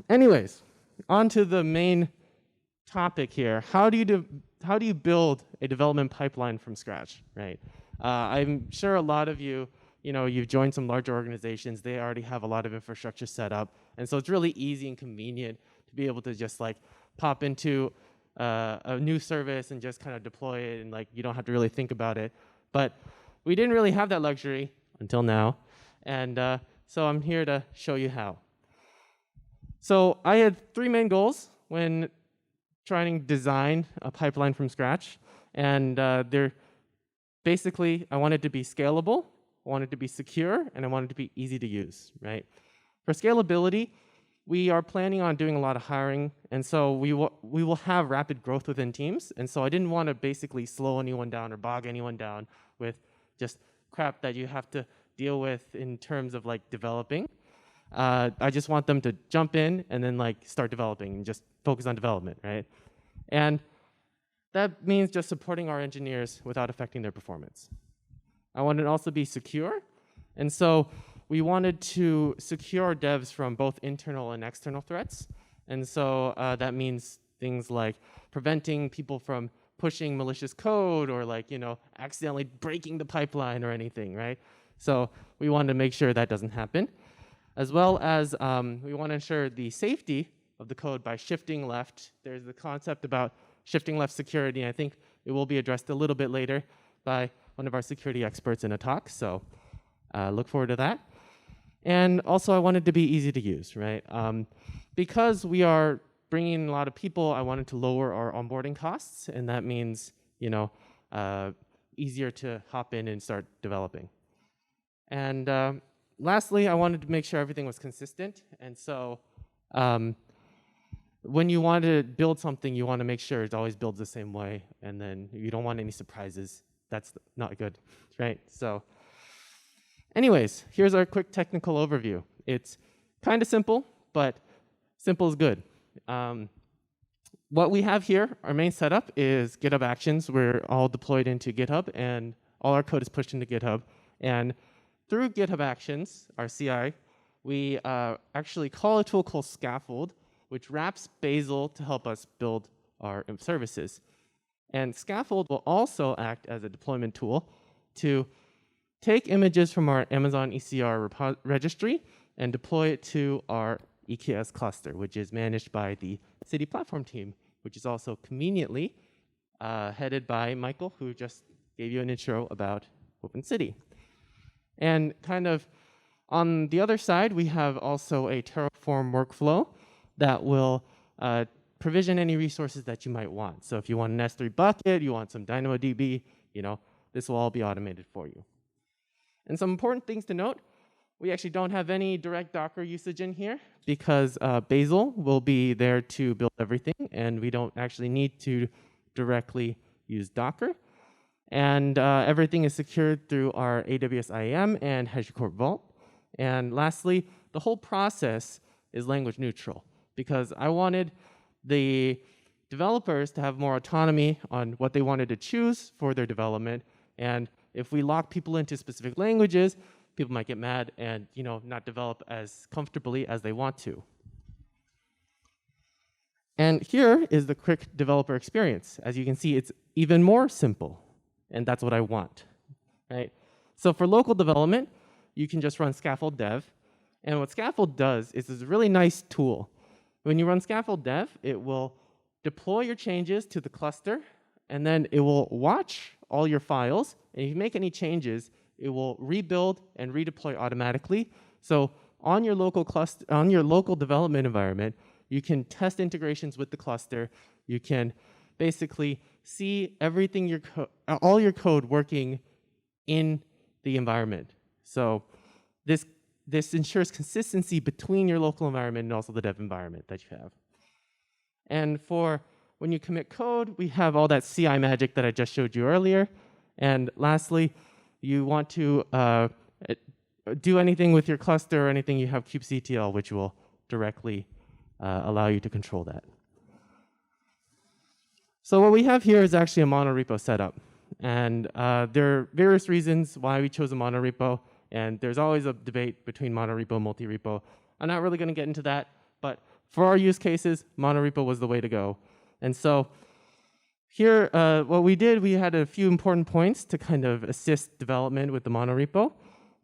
Anyways, on to the main topic here. How do you build a development pipeline from scratch, right? I'm sure a lot of you, you've joined some larger organizations. They already have a lot of infrastructure set up, and so it's really easy and convenient to be able to just like pop into a new service and just kind of deploy it, and like you don't have to really think about it. But we didn't really have that luxury until now, and so I'm here to show you how. So I had 3 main goals when trying to design a pipeline from scratch, and they're basically, I want it to be scalable, I want it to be secure, and I want it to be easy to use, right? For scalability, we are planning on doing a lot of hiring, and so we will have rapid growth within teams, and so I didn't want to basically slow anyone down or bog anyone down with just crap that you have to deal with in terms of like developing. I just want them to jump in and then like start developing and just focus on development, right? And that means just supporting our engineers without affecting their performance. I want it to also be secure, and so we wanted to secure our devs from both internal and external threats. And so that means things like preventing people from pushing malicious code or like, accidentally breaking the pipeline or anything, right? So we wanted to make sure that doesn't happen. As well as we want to ensure the safety of the code by shifting left. There's the concept about shifting left security, and I think it will be addressed a little bit later by one of our security experts in a talk, so look forward to that. And also I wanted to be easy to use, right? Because we are bringing in a lot of people, I wanted to lower our onboarding costs, and that means, easier to hop in and start developing. And lastly, I wanted to make sure everything was consistent, and so when you want to build something, you want to make sure it always builds the same way, and then you don't want any surprises. That's not good, right? So anyways, here's our quick technical overview. It's kind of simple, but simple is good. What we have here, our main setup is GitHub Actions. We're all deployed into GitHub, and all our code is pushed into GitHub. And through GitHub Actions, our CI, we actually call a tool called Scaffold, which wraps Bazel to help us build our services. And Scaffold will also act as a deployment tool to take images from our Amazon ECR registry and deploy it to our EKS cluster, which is managed by the City Platform team, which is also conveniently headed by Michael, who just gave you an intro about OpenCity. And kind of on the other side, we have also a Terraform workflow that will provision any resources that you might want. So if you want an S3 bucket, you want some DynamoDB, this will all be automated for you. And some important things to note, we actually don't have any direct Docker usage in here because Bazel will be there to build everything, and we don't actually need to directly use Docker. And everything is secured through our AWS IAM and HashiCorp Vault. And lastly, the whole process is language neutral because I wanted the developers to have more autonomy on what they wanted to choose for their development. And if we lock people into specific languages, people might get mad and not develop as comfortably as they want to. And here is the quick developer experience. As you can see, it's even more simple, and that's what I want, right? So for local development, you can just run scaffold dev. And what scaffold does is it's a really nice tool. When you run scaffold dev, it will deploy your changes to the cluster, and then it will watch all your files. And if you make any changes, it will rebuild and redeploy automatically. So on your local cluster, on your local development environment, you can test integrations with the cluster. You can basically see everything all your code working in the environment. So this ensures consistency between your local environment and also the dev environment that you have. And for when you commit code, we have all that CI magic that I just showed you earlier. And lastly, you want to do anything with your cluster or anything, you have kubectl, which will directly allow you to control that. So what we have here is actually a monorepo setup. And there are various reasons why we chose a monorepo. And there's always a debate between monorepo and multi-repo. I'm not really going to get into that. But for our use cases, Monorepo was the way to go. And so here, what we did, we had a few important points to kind of assist development with the Monorepo.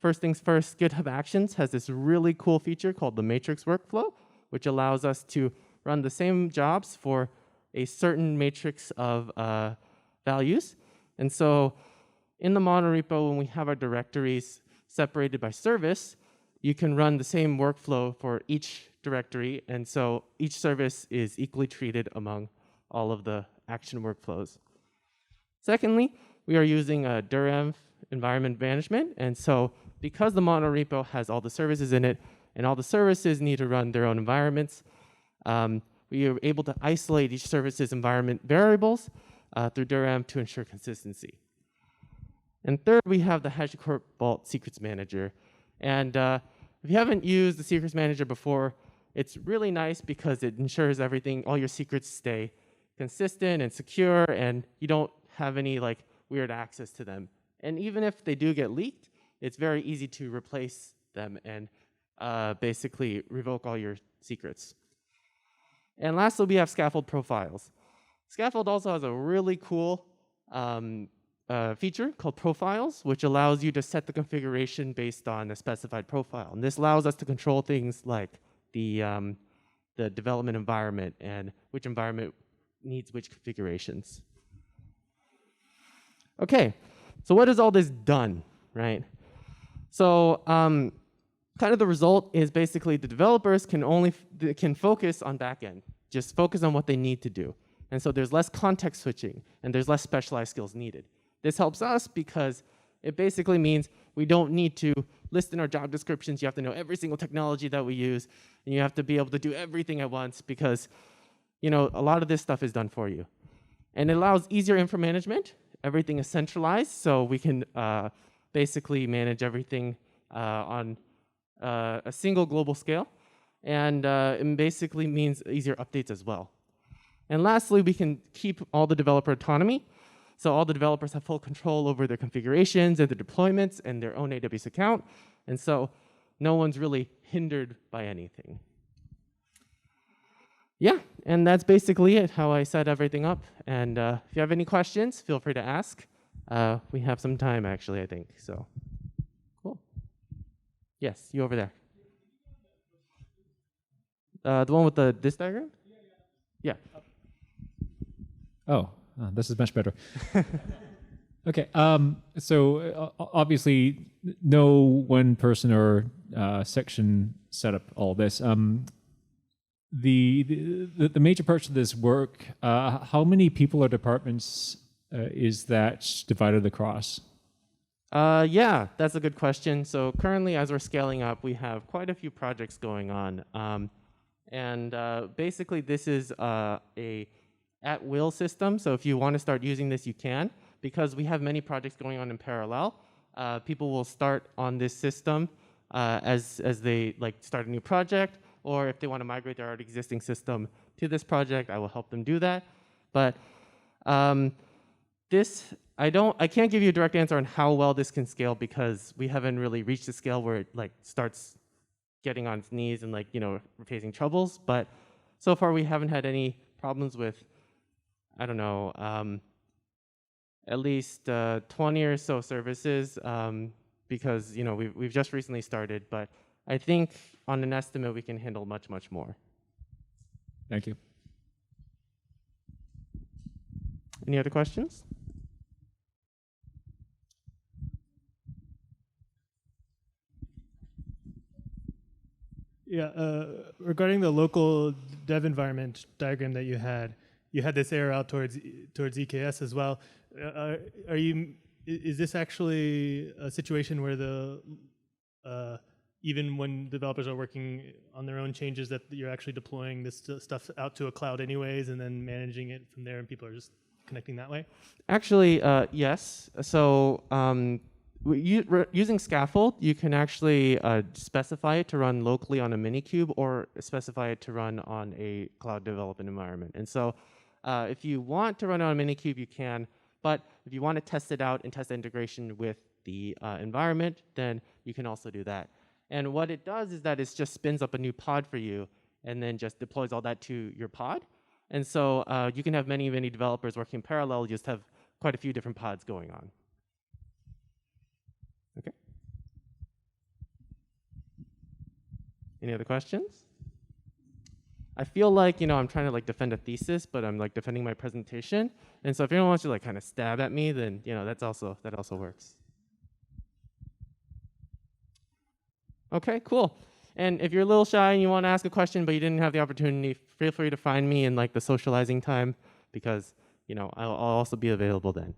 First things first, GitHub Actions has this really cool feature called the matrix workflow, which allows us to run the same jobs for a certain matrix of values. And so in the Monorepo, when we have our directories separated by service, you can run the same workflow for each directory. And so each service is equally treated among all of the action workflows. Secondly, we are using Durev environment management. And so because the Monorepo has all the services in it, and all the services need to run their own environments, we are able to isolate each service's environment variables through Durev to ensure consistency. And third, we have the HashiCorp Vault Secrets Manager. And if you haven't used the Secrets Manager before, it's really nice because it ensures everything, all your secrets stay consistent and secure, and you don't have any like weird access to them. And even if they do get leaked, it's very easy to replace them and basically revoke all your secrets. And lastly, we have Scaffold Profiles. Scaffold also has a really cool feature called Profiles, which allows you to set the configuration based on a specified profile. And this allows us to control things like the development environment and which environment needs which configurations. Okay, so what has all this done, right? So kind of the result is basically the developers can focus on backend, just focus on what they need to do. And so there's less context switching and there's less specialized skills needed. This helps us because it basically means we don't need to list in our job descriptions. You have to know every single technology that we use, and you have to be able to do everything at once because a lot of this stuff is done for you. And it allows easier info management. Everything is centralized, so we can basically manage everything on a single global scale. And it basically means easier updates as well. And lastly, we can keep all the developer autonomy. So all the developers have full control over their configurations and their deployments and their own AWS account. And so no one's really hindered by anything. Yeah, and that's basically it, how I set everything up. And if you have any questions, feel free to ask. We have some time, actually, I think. So cool. Yes, you over there. The one with this diagram? Yeah. Oh, this is much better. Okay, so obviously no one person or section set up all this. The major parts of this work, how many people or departments is that divided across? Yeah, that's a good question. So currently, as we're scaling up, we have quite a few projects going on. Basically, this is a at-will system. So if you want to start using this, you can. Because we have many projects going on in parallel, people will start on this system as they start a new project, or if they want to migrate their already existing system to this project, I will help them do that. But I can't give you a direct answer on how well this can scale because we haven't really reached the scale where it starts getting on its knees and facing troubles. But so far we haven't had any problems with, I don't know, at least 20 or so services because we've just recently started. But I think on an estimate we can handle much, much more. Thank you. Any other questions? Yeah, regarding the local dev environment diagram that you had this arrow out towards EKS as well. Is this actually a situation where even when developers are working on their own changes, that you're actually deploying this stuff out to a cloud anyways, and then managing it from there, and people are just connecting that way? Actually, yes. So using Scaffold, you can actually specify it to run locally on a Minikube or specify it to run on a cloud development environment. And so if you want to run on a Minikube, you can. But if you want to test it out and test the integration with the environment, then you can also do that. And what it does is that it just spins up a new pod for you, and then just deploys all that to your pod. And so you can have many, many developers working in parallel, just have quite a few different pods going on. Okay. Any other questions? I feel like, I'm trying to like defend a thesis, but I'm like defending my presentation. And so if anyone wants to like kind of stab at me, then, that also works. Okay, cool. And if you're a little shy and you want to ask a question, but you didn't have the opportunity, feel free to find me in like the socializing time because, I'll also be available then.